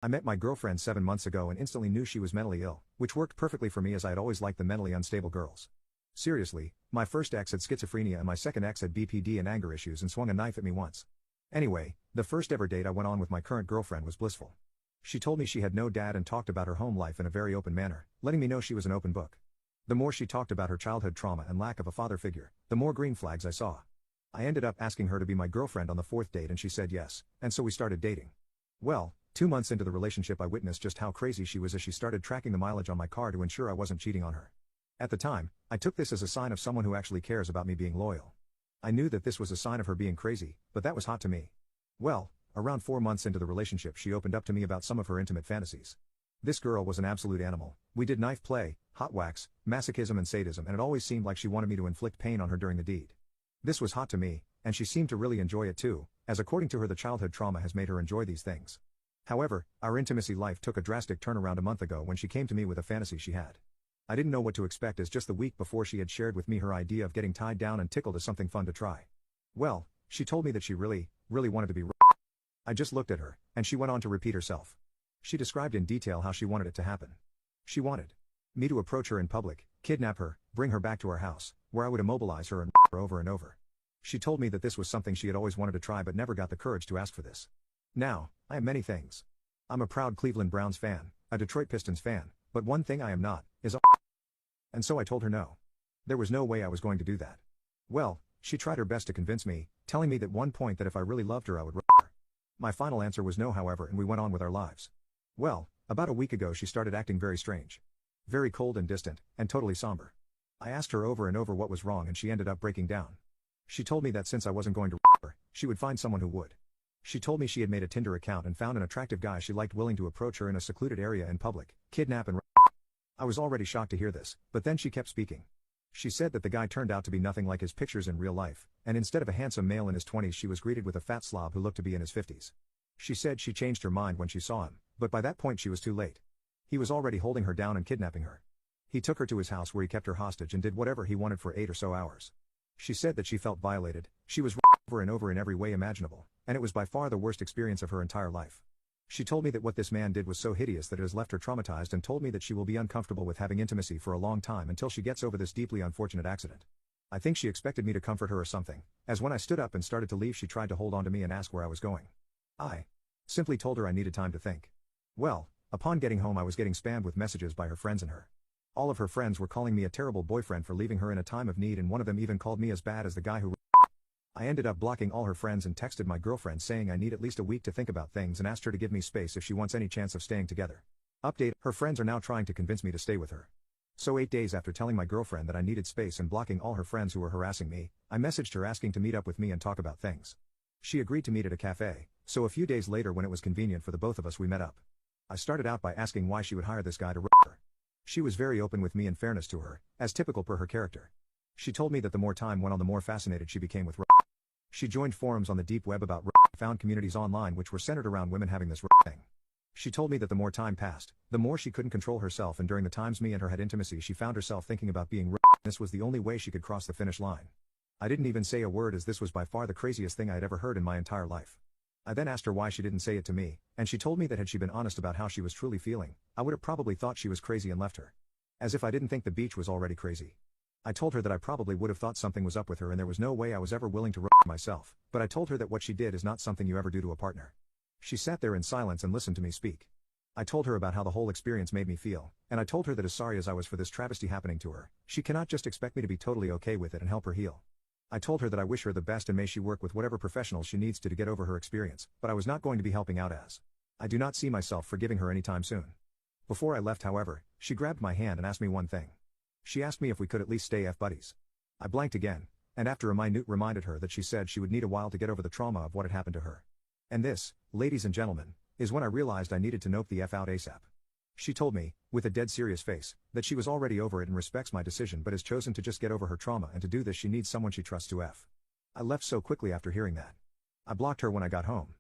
I met my girlfriend 7 months ago and instantly knew she was mentally ill, which worked perfectly for me as I had always liked the mentally unstable girls. Seriously, my first ex had schizophrenia and my second ex had BPD and anger issues and swung a knife at me once. Anyway, the first ever date I went on with my current girlfriend was blissful. She told me she had no dad and talked about her home life in a very open manner, letting me know she was an open book. The more she talked about her childhood trauma and lack of a father figure, the more green flags I saw. I ended up asking her to be my girlfriend on the fourth date and she said yes, and so we started dating. Well, 2 months into the relationship I witnessed just how crazy she was as she started tracking the mileage on my car to ensure I wasn't cheating on her. At the time, I took this as a sign of someone who actually cares about me being loyal. I knew that this was a sign of her being crazy, but that was hot to me. Well, around 4 months into the relationship she opened up to me about some of her intimate fantasies. This girl was an absolute animal. We did knife play, hot wax, masochism and sadism, and it always seemed like she wanted me to inflict pain on her during the deed. This was hot to me, and she seemed to really enjoy it too, as according to her the childhood trauma has made her enjoy these things. However, our intimacy life took a drastic turnaround a month ago when she came to me with a fantasy she had. I didn't know what to expect as just the week before she had shared with me her idea of getting tied down and tickled as something fun to try. Well, she told me that she really wanted to be I just looked at her, and she went on to repeat herself. She described in detail how she wanted it to happen. She wanted me to approach her in public, kidnap her, bring her back to our house, where I would immobilize her and her over and over. She told me that this was something she had always wanted to try but never got the courage to ask for this. Now, I am many things. I'm a proud Cleveland Browns fan, a Detroit Pistons fan, but one thing I am not, is a And so I told her no. There was no way I was going to do that. Well, she tried her best to convince me, telling me at one point that if I really loved her I would her. My final answer was no however and we went on with our lives. Well, about a week ago she started acting very strange. Very cold and distant, and totally somber. I asked her over and over what was wrong and she ended up breaking down. She told me that since I wasn't going to her, she would find someone who would. She told me she had made a Tinder account and found an attractive guy she liked willing to approach her in a secluded area in public, kidnap and I was already shocked to hear this, but then she kept speaking. She said that the guy turned out to be nothing like his pictures in real life, and instead of a handsome male in his 20s she was greeted with a fat slob who looked to be in his 50s. She said she changed her mind when she saw him, but by that point she was too late. He was already holding her down and kidnapping her. He took her to his house where he kept her hostage and did whatever he wanted for 8 or so hours. She said that she felt violated, she was over and over in every way imaginable, and it was by far the worst experience of her entire life. She told me that what this man did was so hideous that it has left her traumatized and told me that she will be uncomfortable with having intimacy for a long time until she gets over this deeply unfortunate accident. I think she expected me to comfort her or something, as when I stood up and started to leave she tried to hold on to me and ask where I was going. I simply told her I needed time to think. Well, upon getting home I was getting spammed with messages by her friends and her. All of her friends were calling me a terrible boyfriend for leaving her in a time of need and one of them even called me as bad as the guy who I ended up blocking all her friends and texted my girlfriend saying I need at least a week to think about things and asked her to give me space if she wants any chance of staying together. Update, her friends are now trying to convince me to stay with her. So 8 days after telling my girlfriend that I needed space and blocking all her friends who were harassing me, I messaged her asking to meet up with me and talk about things. She agreed to meet at a cafe, so a few days later when it was convenient for the both of us we met up. I started out by asking why she would hire this guy to her. She was very open with me in fairness to her, as typical per her character. She told me that the more time went on the more fascinated she became with She joined forums on the deep web about found communities online which were centered around women having this thing. She told me that the more time passed, the more she couldn't control herself and during the times me and her had intimacy she found herself thinking about being this was the only way she could cross the finish line. I didn't even say a word as this was by far the craziest thing I had ever heard in my entire life. I then asked her why she didn't say it to me, and she told me that had she been honest about how she was truly feeling, I would have probably thought she was crazy and left her. As if I didn't think the beach was already crazy. I told her that I probably would have thought something was up with her and there was no way I was ever willing to myself, but I told her that what she did is not something you ever do to a partner. She sat there in silence and listened to me speak. I told her about how the whole experience made me feel, and I told her that as sorry as I was for this travesty happening to her, she cannot just expect me to be totally okay with it and help her heal. I told her that I wish her the best and may she work with whatever professionals she needs to get over her experience, but I was not going to be helping out as I do not see myself forgiving her anytime soon. Before I left however, she grabbed my hand and asked me one thing. She asked me if we could at least stay F-buddies. I blanked again, and after a minute reminded her that she said she would need a while to get over the trauma of what had happened to her. And this, ladies and gentlemen, is when I realized I needed to nope the F out ASAP. She told me, with a dead serious face, that she was already over it and respects my decision but has chosen to just get over her trauma and to do this she needs someone she trusts to F. I left so quickly after hearing that. I blocked her when I got home.